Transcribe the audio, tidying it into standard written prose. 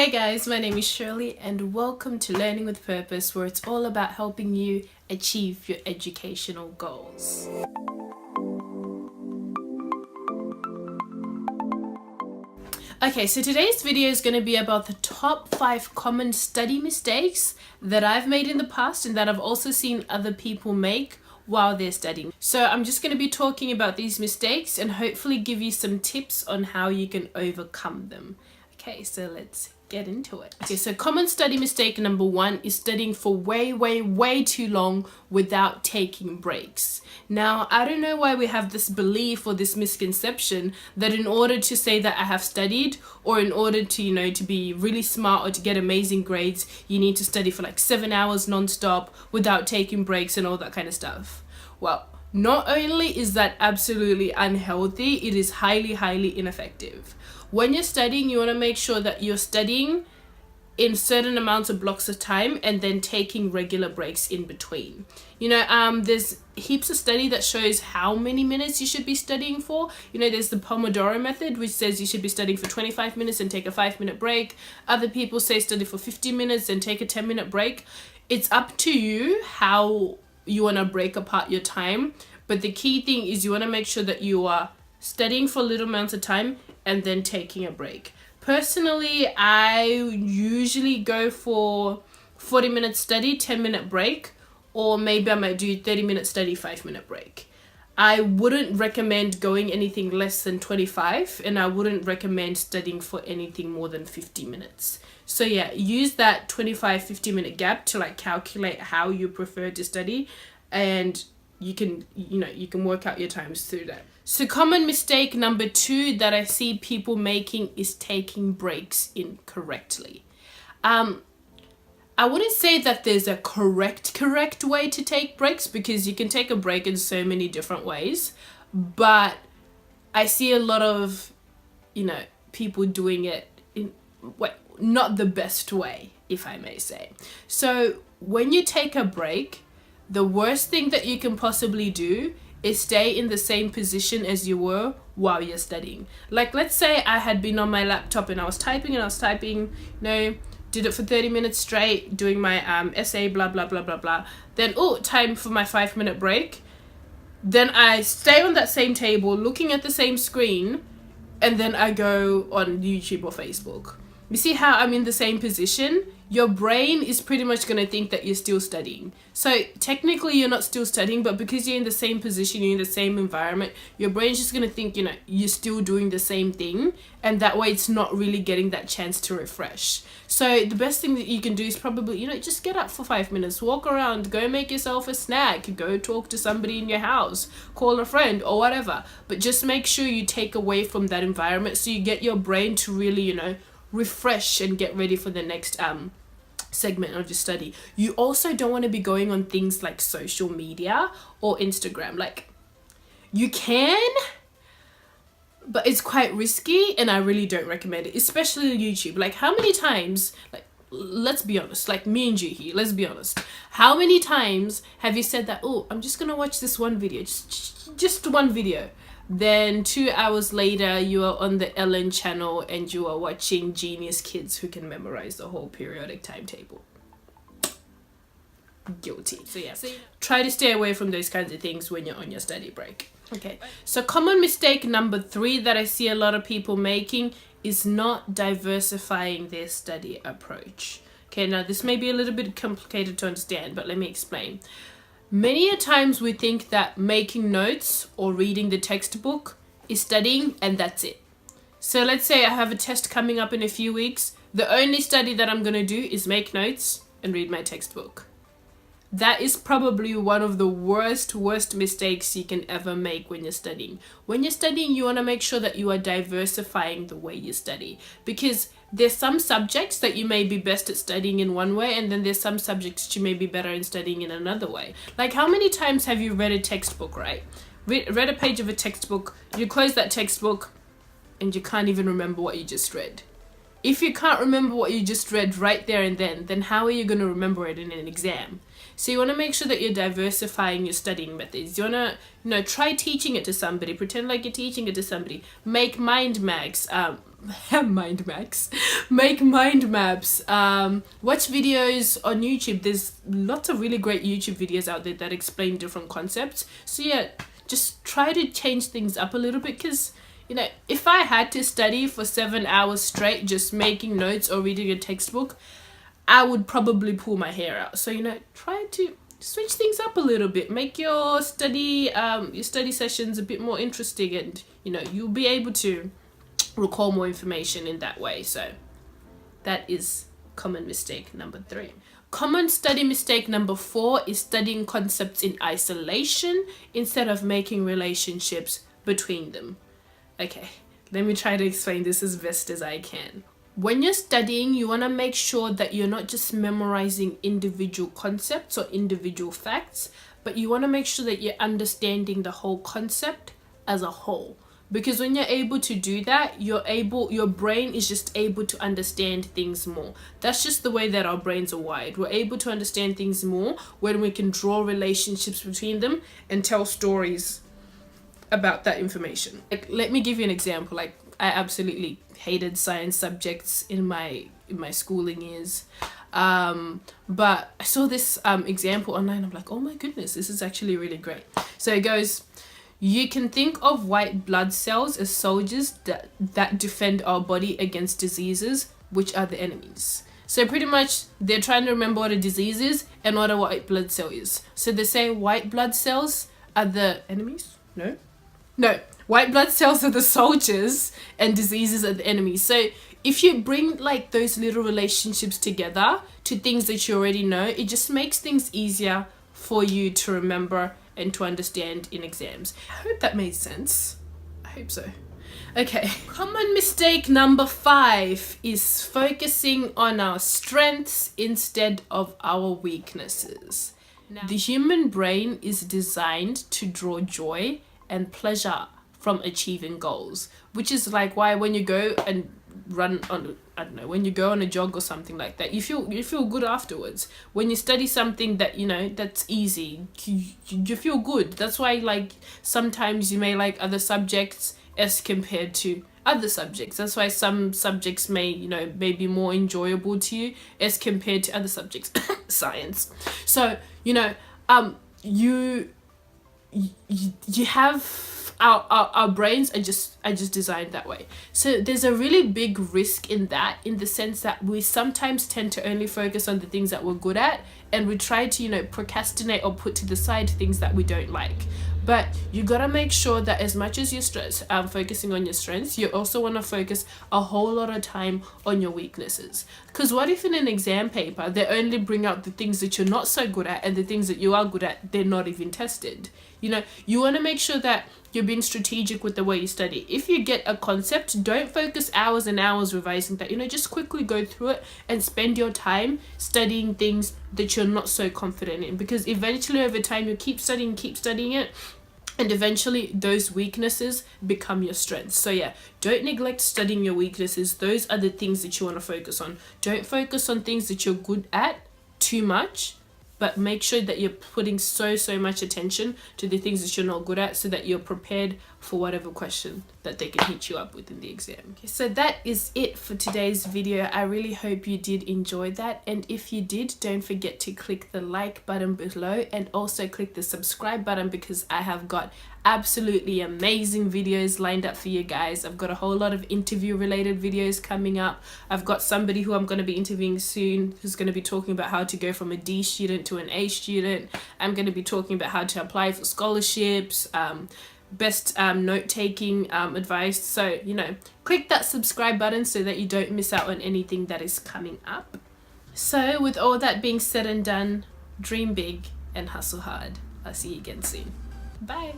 Hey guys, my name is Shirley and welcome to Learning with Purpose, where it's all about helping you achieve your educational goals. Okay, so today's video is going to be about the top 5 common study mistakes that I've made in the past and that I've also seen other people make while they're studying. So I'm just going to be talking about these mistakes and hopefully give you some tips on how you can overcome them. Okay, so let's get into it. Okay, so common study mistake number 1 is studying for way too long without taking breaks. Now, I don't know why we have this belief or this misconception that in order to say that I have studied, or in order to, to be really smart or to get amazing grades, you need to study for like 7 hours non-stop without taking breaks and all that kind of stuff. Well, not only is that absolutely unhealthy, it is highly ineffective. When you're studying, you want to make sure that you're studying in certain amounts of blocks of time and then taking regular breaks in between. There's heaps of study that shows how many minutes you should be studying for. There's the Pomodoro method, which says you should be studying for 25 minutes and take a 5-minute break. Other people say study for 50 minutes and take a 10-minute break. It's up to you how you want to break apart your time. But the key thing is you want to make sure that you are studying for little amounts of time and then taking a break. Personally, I usually go for 40-minute study, 10-minute break, or maybe I might do 30-minute study, 5-minute break. I wouldn't recommend going anything less than 25, and I wouldn't recommend studying for anything more than 50 minutes. So yeah, use that 25-50-minute gap to calculate how you prefer to study, and you can work out your times through that. So common mistake number 2 that I see people making is taking breaks incorrectly. I wouldn't say that there's a correct way to take breaks, because you can take a break in so many different ways. But I see a lot of, people doing it in not the best way, if I may say. So when you take a break, the worst thing that you can possibly do is stay in the same position as you were while you're studying. Let's say I had been on my laptop and I was typing, did it for 30 minutes straight, doing my essay, blah, blah, blah, blah, blah. Then, time for my 5-minute break. Then I stay on that same table, looking at the same screen, and then I go on YouTube or Facebook. You see how I'm in the same position? Your brain is pretty much going to think that you're still studying. So technically you're not still studying, but because you're in the same position, you're in the same environment, your brain's just going to think, you're still doing the same thing. And that way it's not really getting that chance to refresh. So the best thing that you can do is probably, just get up for 5 minutes, walk around, go make yourself a snack, go talk to somebody in your house, call a friend or whatever. But just make sure you take away from that environment so you get your brain to really, refresh and get ready for the next segment of your study. You also don't want to be going on things like social media or Instagram. You can, but it's quite risky and I really don't recommend it, especially YouTube. How many times, let's be honest, me and Juhi, let's be honest, how many times have you said that, I'm just gonna watch this one video, just one video? Then 2 hours later, you are on the Ellen channel and you are watching genius kids who can memorize the whole periodic timetable. Guilty. So yeah, try to stay away from those kinds of things when you're on your study break. Okay, so common mistake number 3 that I see a lot of people making is not diversifying their study approach. Okay, now this may be a little bit complicated to understand, but let me explain. Many a times we think that making notes or reading the textbook is studying and that's it. So let's say I have a test coming up in a few weeks. The only study that I'm going to do is make notes and read my textbook. That is probably one of the worst mistakes you can ever make when you're studying. When you're studying, you want to make sure that you are diversifying the way you study, because there's some subjects that you may be best at studying in one way, and then there's some subjects that you may be better in studying in another way. How many times have you read a textbook, right? Read a page of a textbook, you close that textbook, and you can't even remember what you just read. If you can't remember what you just read right there and then how are you going to remember it in an exam? So you want to make sure that you're diversifying your studying methods. You want to, try teaching it to somebody. Pretend like you're teaching it to somebody. Make mind maps. mind maps. Make mind maps. Watch videos on YouTube. There's lots of really great YouTube videos out there that explain different concepts. So yeah, just try to change things up a little bit, because you know, if I had to study for 7 hours straight just making notes or reading a textbook, I would probably pull my hair out. So you know, try to switch things up a little bit. Make your study sessions a bit more interesting, and you know, you'll be able to recall more information in that way. So that is common mistake number 3. Common study mistake number 4 is studying concepts in isolation instead of making relationships between them. Okay, let me try to explain this as best as I can. When you're studying, you want to make sure that you're not just memorizing individual concepts or individual facts, but you want to make sure that you're understanding the whole concept as a whole. Because when you're able to do that, your brain is just able to understand things more. That's just the way that our brains are wired. We're able to understand things more when we can draw relationships between them and tell stories about that information. Like, let me give you an example. Like, I absolutely hated science subjects in my schooling years. But I saw this example online. I'm like, oh my goodness, this is actually really great. So it goes, you can think of white blood cells as soldiers that defend our body against diseases, which are the enemies. So pretty much they're trying to remember what a disease is and what a white blood cell is. So they say white blood cells are the enemies? No, white blood cells are the soldiers and diseases are the enemies. So if you bring like those little relationships together to things that you already know, it just makes things easier for you to remember and to understand in exams. I hope that made sense. I hope so. Okay, common mistake number 5 is focusing on our strengths instead of our weaknesses. Now, the human brain is designed to draw joy and pleasure from achieving goals, which is like why when you go and run on, I don't know, when you go on a jog or something like that, you feel good afterwards. When you study something that, you know, that's easy, you feel good. That's why like sometimes you may like other subjects as compared to other subjects. That's why some subjects may, you know, may be more enjoyable to you as compared to other subjects. Science. So, you know, you have our brains are just designed that way. So there's a really big risk in that, in the sense that we sometimes tend to only focus on the things that we're good at, and we try to, you know, procrastinate or put to the side things that we don't like. But you gotta make sure that as much as you're focusing on your strengths, you also want to focus a whole lot of time on your weaknesses. Because what if in an exam paper they only bring out the things that you're not so good at, and the things that you are good at, they're not even tested? You know, you want to make sure that you're being strategic with the way you study. If you get a concept, don't focus hours and hours revising that. You know, just quickly go through it and spend your time studying things that you're not so confident in, because eventually over time you keep studying it, and eventually those weaknesses become your strengths. So yeah, don't neglect studying your weaknesses. Those are the things that you want to focus on. Don't focus on things that you're good at too much, but make sure that you're putting so much attention to the things that you're not good at, so that you're prepared for whatever question that they can hit you up with in the exam. Okay, so that is it for today's video. I really hope you did enjoy that, and if you did, don't forget to click the like button below and also click the subscribe button, because I have got absolutely amazing videos lined up for you guys. I've got a whole lot of interview related videos coming up. I've got somebody who I'm going to be interviewing soon who's going to be talking about how to go from a D student to an A student. I'm going to be talking about how to apply for scholarships, best note-taking advice. So, you know, click that subscribe button so that you don't miss out on anything that is coming up. So with all that being said and done, dream big and hustle hard. I'll see you again soon. Bye.